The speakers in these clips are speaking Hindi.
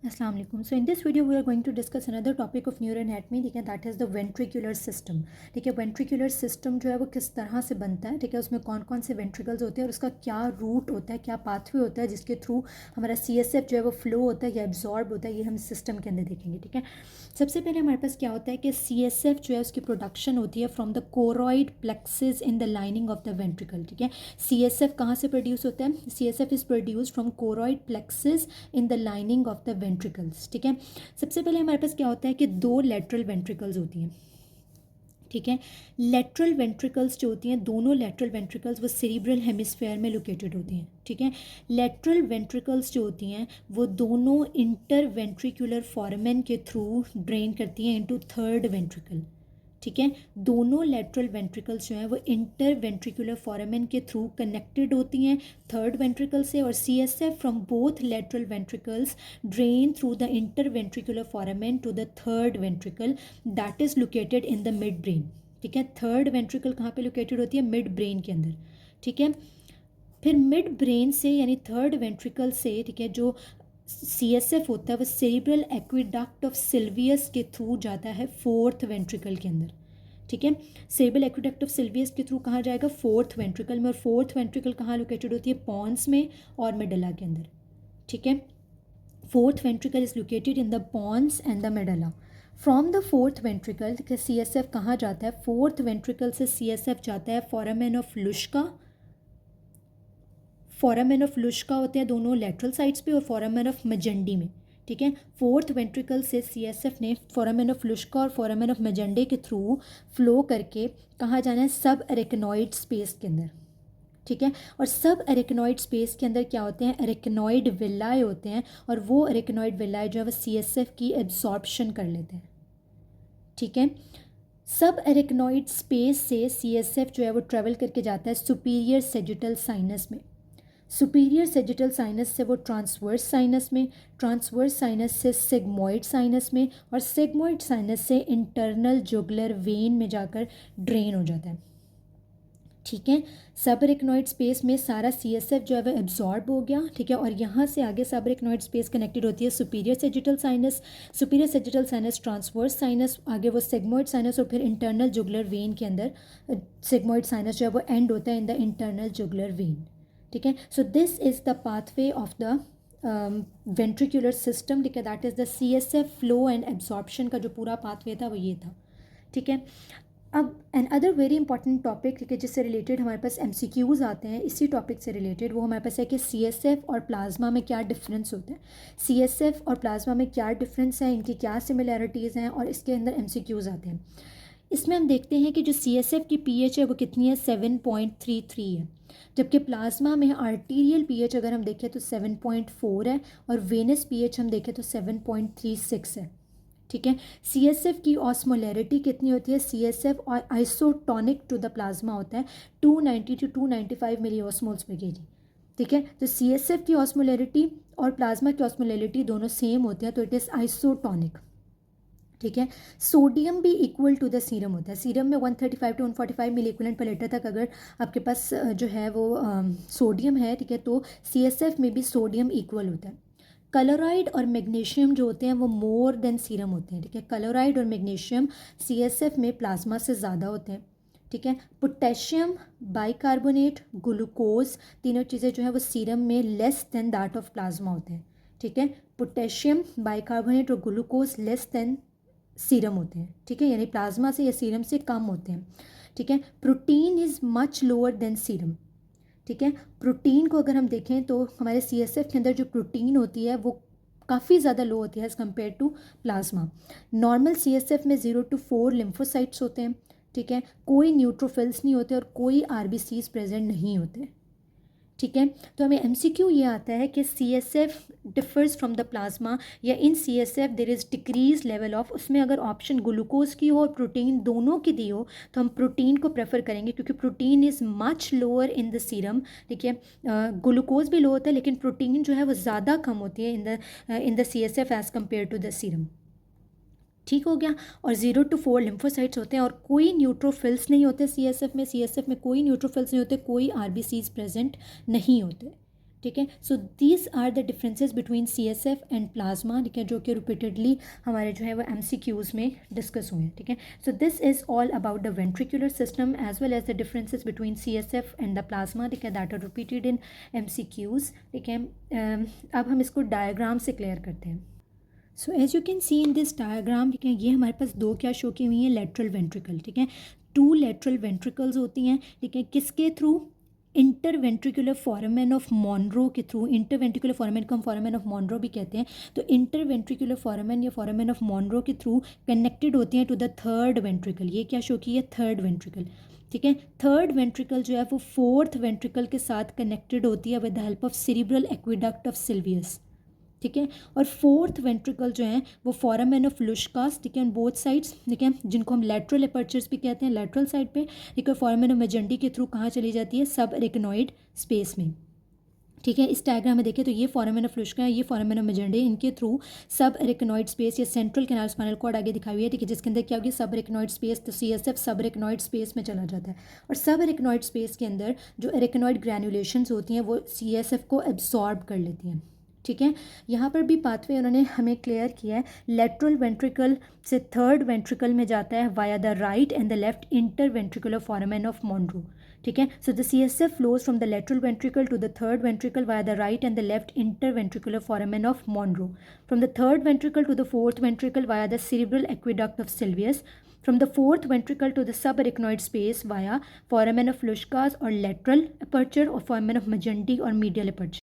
Assalamu alaikum. So in this video we are going to discuss another topic of neuroanatomy, ठीक है, that is the ventricular system. ठीक है, ventricular system जो है वो किस तरह से बनता है, ठीक है, उसमें कौन कौन से ventricles होते हैं और उसका क्या रूट होता है, क्या पाथवे होता है जिसके थ्रू हमारा CSF जो है वो फ्लो होता है या एब्जॉर्ब होता है, ये हम सिस्टम के अंदर देखेंगे. ठीक है, सबसे पहले हमारे पास क्या होता है कि CSF जो है उसकी प्रोडक्शन होती है from the choroid plexus in the lining of the ventricle. ठीक है, CSF कहाँ से प्रोड्यूस होता है? CSF is produce from choroid plexus in the lining of the ventricles. ठीक है, सबसे पहले हमारे पास क्या होता है कि दो लेटरल वेंट्रिकल्स होती हैं. ठीक है, लेटरल वेंट्रिकल्स जो होती हैं, दोनों लेटरल वेंट्रिकल्स वो सेरिब्रल हेमिस्फेयर में लोकेटेड होती हैं. ठीक है, लेटरल वेंट्रिकल्स जो होती हैं वो दोनों इंटर वेंट्रिकुलर फोरामेन के थ्रू ड्रेन करती हैं इनटू थर्ड वेंट्रिकल. ठीक है, दोनों लेटरल वेंट्रिकल्स जो हैं वो इंटर वेंट्रिकुलर फोरामेन के थ्रू कनेक्टेड होती हैं थर्ड वेंट्रिकल से, और CSF from both lateral ventricles drain through the interventricular foramen to the third ventricle that is located in the midbrain. ठीक है, थर्ड वेंट्रिकल कहाँ पे लोकेटेड होती है? मिड ब्रेन के अंदर. ठीक है, फिर मिड ब्रेन से यानी थर्ड वेंट्रिकल से, ठीक है, जो CSF होता है वो सेरिब्रल एक्विडक्ट ऑफ सिल्वियस के थ्रू जाता है फोर्थ वेंट्रिकल के अंदर. ठीक है, सेरिब्रल एक्विडक्ट ऑफ सिल्वियस के थ्रू कहाँ जाएगा? फोर्थ वेंट्रिकल में. और फोर्थ वेंट्रिकल कहाँ लोकेटेड होती है? पॉन्स में और मेडुला के अंदर. ठीक है, fourth ventricle is located in the pons and the medulla. From the fourth ventricle CSF कहाँ जाता है? फोर्थ वेंट्रिकल से CSF जाता है foramen of Luschka. Foramen of Luschka होते हैं दोनों लेटरल साइड्स पे और फोरामेन ऑफ मजेंडी में. ठीक है, फोर्थ वेंट्रिकल से CSF ने फोरामेन ऑफ लुश्का और फोरामेन ऑफ मजेंडे के थ्रू फ्लो करके कहाँ जाना है? सब एरेक्नॉइड स्पेस के अंदर. ठीक है, और सब एरेक्नॉइड स्पेस के अंदर क्या होते हैं? एरेक्नॉइड विलाए होते हैं, और वो एरेक्नॉइड विलाए जो है वो CSF की एब्जॉर्प्शन कर लेते हैं. ठीक है, सब एरेक्नॉइड स्पेस से CSF जो है वो ट्रेवल करके जाता है सुपीरियर सेजिटल साइनस में. सुपीरियर सेजिटल साइनस से वो ट्रांसवर्स साइनस में, ट्रांसवर्स साइनस से सिग्मोइड साइनस में, और सिग्मोइड साइनस से इंटरनल जुगुलर वेन में जाकर ड्रेन हो जाता है. ठीक है, सब एरेक्नॉइड स्पेस में सारा CSF जो है वो एब्जॉर्ब हो गया. ठीक है, और यहाँ से आगे सब एरेक्नॉइड स्पेस कनेक्टेड होती है superior sagittal sinus, superior sagittal sinus transverse sinus, आगे वो सिग्मोइड साइनस, और फिर इंटरनल जुगुलर वेन के अंदर सिग्मोइड साइनस जो है वो एंड होता है in the internal jugular vein. ठीक है, so this is the pathway of the ventricular system. ठीक है, that is the CSF flow and absorption का जो पूरा पाथवे था वो ये था. ठीक है, अब another very important topic, ठीक है, जिससे रिलेटेड हमारे पास MCQs आते हैं इसी टॉपिक से रिलेटेड, वो हमारे पास है कि CSF और प्लाज्मा में क्या डिफरेंस होता है. CSF और प्लाज्मा में क्या डिफरेंस है, इनकी क्या सिमिलैरिटीज़ हैं, और इसके अंदर MCQs आते हैं. इसमें हम देखते हैं कि जो CSF की pH है वो कितनी है? 7.33 है, जबकि प्लाज्मा में आर्टीरियल pH अगर हम देखें तो 7.4 है, और वेनस pH हम देखें तो 7.36 है. ठीक है, CSF की ऑस्मोलैरिटी कितनी होती है? CSF और आइसोटोनिक टू द प्लाज्मा होता है 290 to 295 मिली ऑस्मोल्स पर केजी. ठीक है, तो CSF की ऑस्मोलैरिटी और प्लाज्मा की ऑस्मोलैरिटी दोनों सेम होते हैं, तो इट इज़ आइसोटोनिक. ठीक है, सोडियम भी इक्वल टू द सीरम होता है. सीरम में 135 to 145 मिली इक्वलेंट पर लीटर तक अगर आपके पास जो है वो सोडियम है, ठीक है, तो CSF में भी सोडियम इक्वल होता है. क्लोराइड और मैग्नीशियम जो होते हैं वो मोर देन सीरम होते हैं. ठीक है, क्लोराइड और मैग्नीशियम CSF में प्लाज्मा से ज़्यादा होते हैं. ठीक है, पोटेशियम, बाइकार्बोनेट, ग्लूकोज, तीनों चीज़ें जो है वो सीरम में less than that of plasma होते हैं. ठीक है, पोटेशियम, बाइकार्बोनेट और ग्लूकोज लेस देन सीरम होते हैं. ठीक है, यानी प्लाज्मा से या सीरम से कम होते हैं. ठीक है, protein is much lower than serum. ठीक है, प्रोटीन को अगर हम देखें तो हमारे CSF के अंदर जो प्रोटीन होती है वो काफ़ी ज़्यादा लो होती है as compare to plasma. Normal CSF में 0 to 4 लिम्फोसाइट्स होते हैं. ठीक है, कोई न्यूट्रोफिल्स नहीं होते और कोई RBCs प्रेजेंट नहीं होते. ठीक है, तो हमें MCQ ये आता है कि CSF differs from the plasma, या इन CSF there is decrease level of, उसमें अगर ऑप्शन ग्लूकोज की हो और प्रोटीन दोनों की दी हो तो हम प्रोटीन को प्रेफर करेंगे, क्योंकि protein is much lower in the serum. ठीक है, ग्लूकोज भी लो होता है लेकिन प्रोटीन जो है वो ज़्यादा कम होती है in the CSF as compare to the serum. ठीक हो गया, और 0 to 4 लिम्फोसाइट्स होते हैं और कोई न्यूट्रोफिल्स नहीं होते CSF में. CSF में कोई न्यूट्रोफिल्स नहीं होते, कोई RBCs प्रेजेंट नहीं होते. ठीक है। So these are the differences between CSF and plasma, ठीक है, जो कि रिपीटेडली हमारे जो है वो MCQs में डिस्कस हुए हैं, ठीक है। So this is all about the ventricular system as well as the differences between CSF and the plasma, ठीक है, that are repeated in MCQs, ठीक है। अब हम इसको डायग्राम से क्लियर करते हैं। So as you can see in this diagram, ठीक है, ये हमारे पास दो क्या शो की हुई हैं, लेटरल वेंट्रिकल, ठीक है, 2 लेटरल वेंट्रिकल्स होती हैं, ठीक है, किसके through, interventricular foramen of Monroe के थ्रू। इंटरवेंट्रिकुलर फोरामेन को हम फोरामेन ऑफ मॉनरो भी कहते हैं। तो इंटरवेंट्रिकुलर फोरामेन या फोरामेन ऑफ मॉनरो के थ्रू कनेक्टेड होती हैं टू द थर्ड वेंट्रिकल। ये क्या शो की है, थर्ड वेंट्रिकल, ठीक है। थर्ड वेंट्रिकल जो है वो फोर्थ वेंट्रिकल के साथ कनेक्टेड होती है with the help of cerebral aqueduct of Silvius, ठीक है। और फोर्थ वेंट्रिकल जो है वो फोरामेन ऑफ लुशकास, ठीक है, ऑन बोथ साइड्स, ठीक है, जिनको हम लेटरल एपर्चर्स भी कहते हैं, लेटरल साइड पे, ठीक है, फोरामेन ऑफ मेजेंडी के थ्रू कहाँ चली जाती है, सब एरेक्नोइड स्पेस में, ठीक है। इस डायग्राम में देखें तो ये फोरामेन ऑफ लुशका है, ये फोरामेन ऑफ मेजेंडी, इनके थ्रू सब एरेक्नोइड स्पेस या सेंट्रल कैनाल स्पाइनल कॉर्ड आगे दिखाई हुई है, ठीक है, जिसके अंदर क्या होगी, सब एरेक्नोइड स्पेस, तो CSF सब एरेक्नोइड स्पेस में चला जाता है। और सब एरेक्नोइड स्पेस के अंदर जो एरेक्नोइड ग्रैनुलेशंस होती हैं वो CSF को एब्सॉर्ब कर लेती हैं, ठीक है। यहाँ पर भी पाथवे उन्होंने हमें क्लियर किया है, लेटरल वेंट्रिकल से थर्ड वेंट्रिकल में जाता है via the right and the left interventricular foramen of Monro, ठीक है। So the CSF flows from the lateral ventricle to the third ventricle via the right and the left interventricular foramen of Monro, from the third ventricle to the fourth ventricle via the cerebral aqueduct of Sylvius, from the fourth ventricle to the subarachnoid space via foramen of Luschkas or lateral aperture or foramen of Magendie or medial aperture.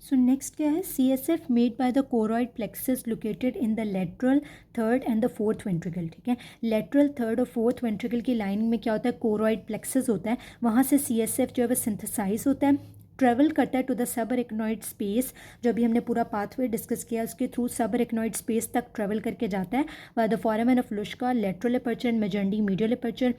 So next क्या है, CSF made by the choroid plexus located in the lateral third and the fourth ventricle, ठीक है। लेटरल थर्ड और फोर्थ वेंट्रिकल की लाइनिंग में क्या होता है, कोरॉइड प्लेक्सस होता है, वहाँ से CSF जो है वो सिंथेसाइज होता है, ट्रेवल करता है to the subarachnoid space, जो अभी हमने पूरा पाथवे डिस्कस किया, उसके थ्रू सब एरेक्नोइड स्पेस तक ट्रेवल करके जाता है by the foramen of Luschka, lateral aperture and Magendie medial aperture,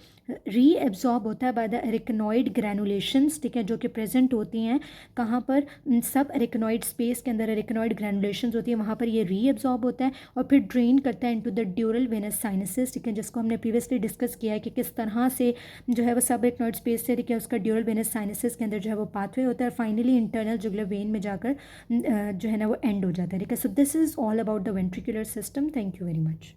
reabsorb होता है बाय द एरेक्नोइड ग्रैनुलेशंस, ठीक है, जो कि प्रेजेंट होती हैं कहाँ पर, सब एरेक्नोइड स्पेस के अंदर एरेक्नोइड ग्रैनुलेशंस होती है, वहाँ पर ये री एब्जॉर्ब होता है और फिर ड्रेन करता है into the dural venous sinuses, ठीक है, जिसको हमने प्रीवियसली डिस्कस किया है कि किस तरह से जो है वो सब एरेक्नोइड स्पेस से, ठीक है, उसका ड्यूरल वेनस साइनसेस के अंदर जो है वो पाथवे होता है और फाइनली इंटरनल जुगुलर वेन में जाकर जो है ना वो एंड हो जाता है, ठीक है। So this is all about the ventricular system. Thank you very much.